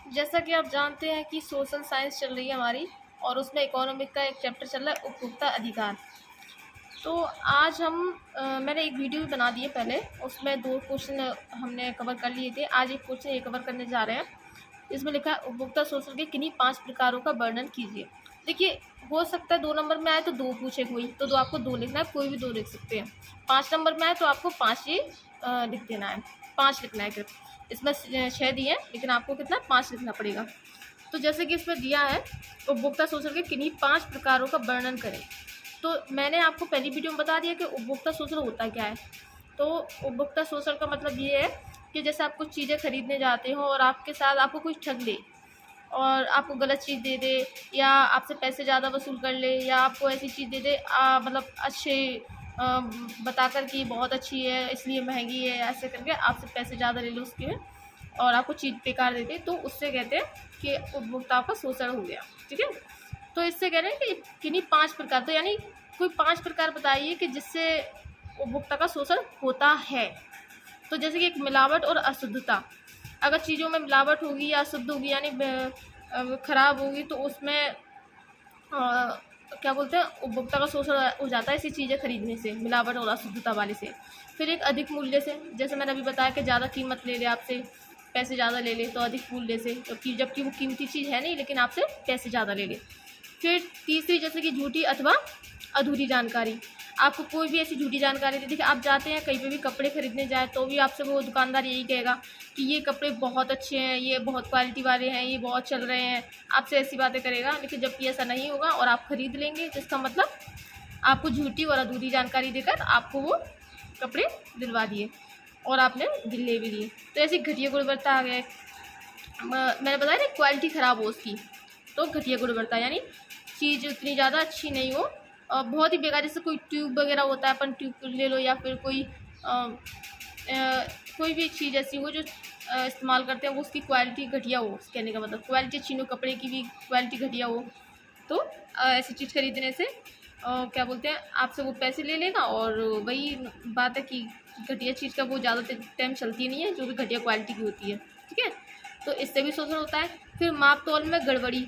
जैसा कि आप जानते हैं कि सोशल साइंस चल रही है हमारी, और उसमें इकोनॉमिक का एक चैप्टर चल रहा है, उपभोक्ता अधिकार। तो आज मैंने एक वीडियो भी बना दी है पहले, उसमें 2 क्वेश्चन हमने कवर कर लिए थे। आज एक क्वेश्चन ये कवर करने जा रहे हैं। इसमें लिखा है, उपभोक्ता शोषण के किन्हीं 5 प्रकारों का वर्णन कीजिए। देखिए, हो सकता है 2 नंबर में आए तो 2 पूछे कोई, तो आपको 2 लिखना है, कोई भी 2 लिख सकते हैं। 5 नंबर में आए तो आपको 5 ही लिख देना है, 5 लिखना है सिर्फ। इसमें 6 दिए हैं, लेकिन आपको कितना 5 लिखना पड़ेगा। तो जैसे कि इसमें दिया है, उपभोक्ता शोषण के किन्हीं 5 प्रकारों का वर्णन करें। तो मैंने आपको पहली वीडियो में बता दिया कि उपभोक्ता शोषण होता क्या है। तो उपभोक्ता शोषण का मतलब ये है कि जैसे आप कुछ चीज़ें खरीदने जाते हो और आपके साथ आपको कोई ठग ले और आपको गलत चीज़ दे दे, या आपसे पैसे ज़्यादा वसूल कर ले, या आपको ऐसी चीज़ दे दे मतलब अच्छे बताकर कि बहुत अच्छी है इसलिए महंगी है, ऐसे करके आपसे पैसे ज़्यादा ले लो उसके, और आपको चीज़ बेकार दे दे, तो उससे कहते हैं कि उपभोक्ता का शोषण हो गया। ठीक है, तो इससे कह रहे हैं कि किन्हीं 5 प्रकार, तो यानी कोई 5 प्रकार बताइए कि जिससे उपभोक्ता का शोषण होता है। तो जैसे कि एक मिलावट और अशुद्धता, अगर चीज़ों में मिलावट होगी या अशुद्ध होगी, यानी खराब होगी, तो उसमें क्या बोलते हैं, उपभोक्ता का शोषण हो जाता है ऐसी चीज़ें खरीदने से, मिलावट और अशुद्धता वाले से। फिर एक अधिक मूल्य से, जैसे मैंने अभी बताया कि ज़्यादा कीमत ले ले आपसे, पैसे ज़्यादा ले ले, तो अधिक मूल्य से, जबकि वो कीमती चीज़ है नहीं, लेकिन आपसे पैसे ज़्यादा ले ले। फिर तीसरी, जैसे कि झूठी अथवा अधूरी जानकारी, आपको कोई भी ऐसी झूठी जानकारी दे। देखिए, आप जाते हैं कहीं पे भी कपड़े खरीदने जाए तो भी आपसे वो दुकानदार यही कहेगा कि ये कपड़े बहुत अच्छे हैं, ये बहुत क्वालिटी वाले हैं, ये बहुत चल रहे हैं, आपसे ऐसी बातें करेगा। लेकिन जबकि ऐसा नहीं होगा और आप खरीद लेंगे, तो इसका मतलब आपको झूठी और अधूरी जानकारी देकर आपको वो कपड़े दिलवा दिए और आपने ले भी लिए। तो ऐसी घटिया गुणवत्ता आ गया। मैंने बताया ना, क्वालिटी ख़राब हो उसकी, तो घटिया गुणवत्ता यानी चीज़ उतनी ज़्यादा अच्छी नहीं हो, बहुत ही बेकार। जैसे कोई ट्यूब वगैरह होता है, अपन ट्यूब ले लो, या फिर कोई भी चीज़ ऐसी हो जो इस्तेमाल करते हैं, वो उसकी क्वालिटी घटिया हो। कहने का मतलब क्वालिटी अच्छी नहीं हो, कपड़े की भी क्वालिटी घटिया हो, तो ऐसी चीज़ खरीदने से क्या बोलते हैं, आपसे वो पैसे ले लेगा। और वही बात है कि घटिया चीज़ का वो ज़्यादा टाइम चलती नहीं है, जो भी घटिया क्वालिटी की होती है। ठीक है, तो इससे भी शोषण होता है। फिर माप तोल में गड़बड़ी,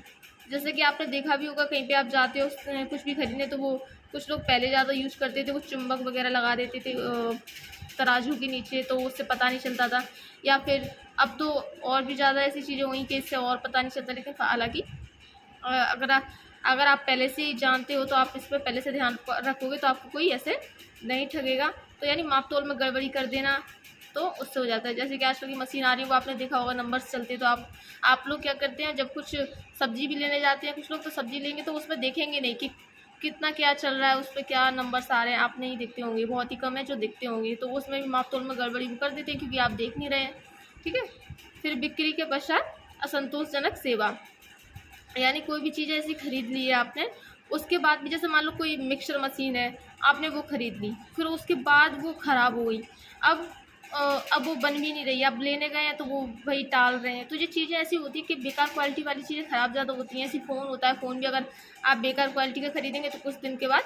जैसे कि आपने देखा भी होगा, कहीं पे आप जाते हो कुछ भी खरीदने, तो वो कुछ लोग पहले ज़्यादा यूज़ करते थे, वो चुम्बक वगैरह लगा देते थे तराजू के नीचे, तो उससे पता नहीं चलता था। या फिर अब तो और भी ज़्यादा ऐसी चीज़ें हुई कि इससे और पता नहीं चलता। लेकिन हालांकि अगर आप पहले से ही जानते हो, तो आप इस पर पहले से ध्यान रखोगे, तो आपको कोई ऐसे नहीं ठगेगा। तो यानी माप तोल में गड़बड़ी कर देना, तो उससे हो जाता है। जैसे कि आजकल की मशीन आ रही है, वो आपने देखा होगा, नंबर्स चलते, तो आप लोग क्या करते हैं, जब कुछ सब्जी भी लेने जाते हैं, कुछ लोग तो सब्जी लेंगे तो उसमें देखेंगे नहीं कि कितना क्या चल रहा है, उस पर क्या नंबर्स आ रहे हैं, आप नहीं देखते होंगे, बहुत ही कम है जो देखते होंगे। तो उसमें भी माप तोल में गड़बड़ी कर देते हैं, क्योंकि आप देख नहीं रहे हैं। ठीक है, फिर बिक्री के पश्चात असंतोषजनक सेवा, यानी कोई भी चीज़ ऐसी खरीद ली है आपने, उसके बाद भी, जैसे मान लो कोई मिक्सर मशीन है, आपने वो खरीद ली, फिर उसके बाद वो ख़राब हो गई, अब वो बन भी नहीं रही, अब लेने गए हैं तो वो वही टाल रहे हैं। तो ये चीज़ें ऐसी होती है कि बेकार क्वालिटी वाली चीज़ें ख़राब ज़्यादा होती हैं। ऐसी फ़ोन होता है, फ़ोन भी अगर आप बेकार क्वालिटी का खरीदेंगे तो कुछ दिन के बाद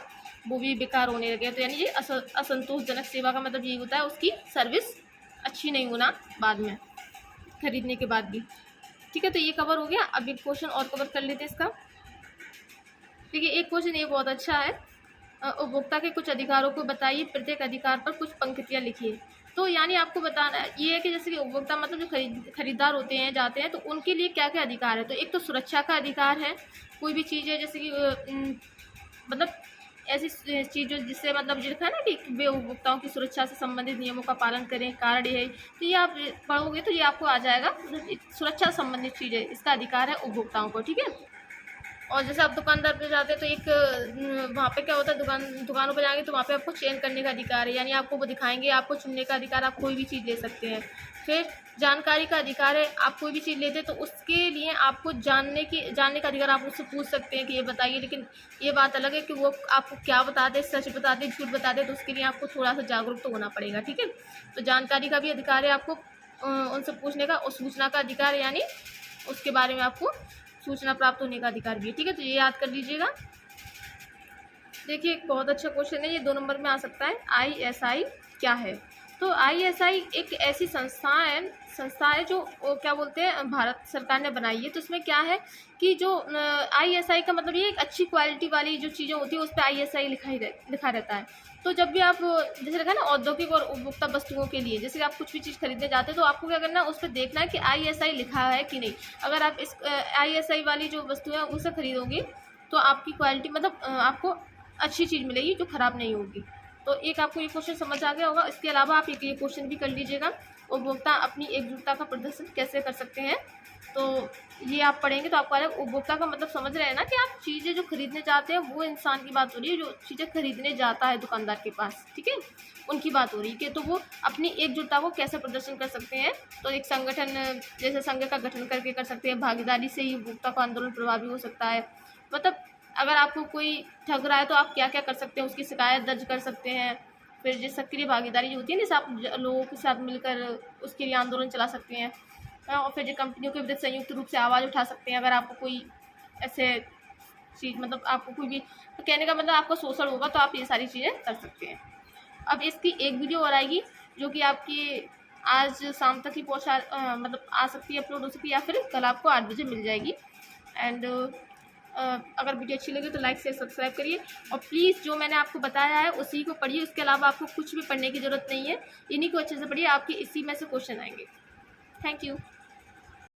वो भी बेकार होने लगे। तो यानी ये असंतोषजनक सेवा का मतलब यही होता है, उसकी सर्विस अच्छी नहीं होना बाद में, खरीदने के बाद भी। ठीक है, तो ये कवर हो गया। अब एक क्वेश्चन और कवर कर लेते हैं इसका। देखिए, एक क्वेश्चन ये बहुत अच्छा है, उपभोक्ता के कुछ अधिकारों को बताइए, प्रत्येक अधिकार पर कुछ पंक्तियाँ लिखिए। तो यानी आपको बताना ये है कि जैसे कि उपभोक्ता मतलब जो खरीदार होते हैं, जाते हैं, तो उनके लिए क्या क्या अधिकार है। तो एक तो सुरक्षा का अधिकार है, कोई भी चीज़ है जैसे कि मतलब ऐसी चीज़ जो जिससे मतलब जो लिखा है ना कि वे उपभोक्ताओं की सुरक्षा से संबंधित नियमों का पालन करें, कारण ये है। तो ये आप पढ़ोगे तो ये आपको आ जाएगा, सुरक्षा से संबंधित चीज़ें, इसका अधिकार है उपभोक्ताओं को। ठीक है, और जैसे आप दुकानदार पे जाते हैं तो एक वहाँ पे क्या होता है, दुकानों पे जाएंगे तो वहाँ पे आपको चेंज करने का अधिकार है, यानी आपको वो दिखाएंगे, आपको चुनने का अधिकार, आप कोई भी चीज़ ले सकते हैं। फिर जानकारी का अधिकार है, आप कोई भी चीज़ लेते हैं तो उसके लिए आपको जानने का अधिकार, आप उससे पूछ सकते हैं कि ये बताइए। लेकिन ये बात अलग है कि वो आपको क्या बता दे, सच बता दे, झूठ बता दे, तो उसके लिए आपको थोड़ा सा जागरूक तो होना पड़ेगा। ठीक है, तो जानकारी का भी अधिकार है आपको उनसे पूछने का, और सूचना का अधिकार है, यानी उसके बारे में आपको सूचना प्राप्त होने का अधिकार भी है। ठीक है, तो ये याद कर लीजिएगा। देखिए, एक बहुत अच्छा क्वेश्चन है, ये 2 नंबर में आ सकता है। ISI क्या है। तो ISI एक ऐसी संस्था है, संस्था है जो क्या बोलते हैं भारत सरकार ने बनाई है, तो उसमें क्या है कि जो ISI का मतलब ये एक अच्छी क्वालिटी वाली जो चीज़ें होती है उस पर ISI लिखा रहता है। तो जब भी आप जैसे रखा ना औद्योगिक और उपभोक्ता वस्तुओं के लिए, जैसे आप कुछ भी चीज़ खरीदने जाते हैं तो आपको क्या करना है, उस पर देखना है कि ISI लिखा है कि नहीं। अगर आप इस ISI वाली जो वस्तु है उसे खरीदोगे तो आपकी क्वालिटी मतलब आपको अच्छी चीज़ मिलेगी जो ख़राब नहीं होगी। तो एक आपको ये क्वेश्चन समझ आ गया होगा। इसके अलावा आप एक ये क्वेश्चन भी कर लीजिएगा, उपभोक्ता अपनी एकजुटता का प्रदर्शन कैसे कर सकते हैं। तो ये आप पढ़ेंगे तो आपको उपभोक्ता का मतलब समझ रहे हैं ना कि आप चीज़ें जो खरीदने जाते हैं वो इंसान की बात हो रही है जो चीज़ें खरीदने जाता है दुकानदार के पास, ठीक है, उनकी बात हो रही है कि तो वो अपनी एकजुटता को कैसे प्रदर्शन कर सकते हैं। तो एक संगठन जैसे संघ का गठन करके कर सकते हैं, भागीदारी से ही उपभोक्ता का आंदोलन प्रभावी हो सकता है। मतलब अगर आपको कोई ठग रहा है तो आप क्या क्या कर सकते हैं, उसकी शिकायत दर्ज कर सकते हैं। फिर जिस सक्रिय भागीदारी जो होती है जैसे आप लोगों के साथ मिलकर उसके लिए आंदोलन चला सकते हैं। और फिर जो कंपनियों के विरुद्ध संयुक्त रूप से आवाज़ उठा सकते हैं। अगर आपको कोई ऐसे चीज़ मतलब आपको कोई भी तो कहने का मतलब आपका शोषण होगा तो आप ये सारी चीज़ें कर सकते हैं। अब इसकी एक वीडियो और आएगी जो कि आपकी आज शाम तक ही मतलब आ सकती है, अपलोड हो सकती है, या फिर कल आपको 8 बजे मिल जाएगी। एंड अगर वीडियो अच्छी लगे तो लाइक शेयर सब्सक्राइब करिए और प्लीज़ जो मैंने आपको बताया है उसी को पढ़िए। उसके अलावा आपको कुछ भी पढ़ने की ज़रूरत नहीं है, इन्हीं को अच्छे से पढ़िए, आपके इसी में से क्वेश्चन आएंगे। Thank you.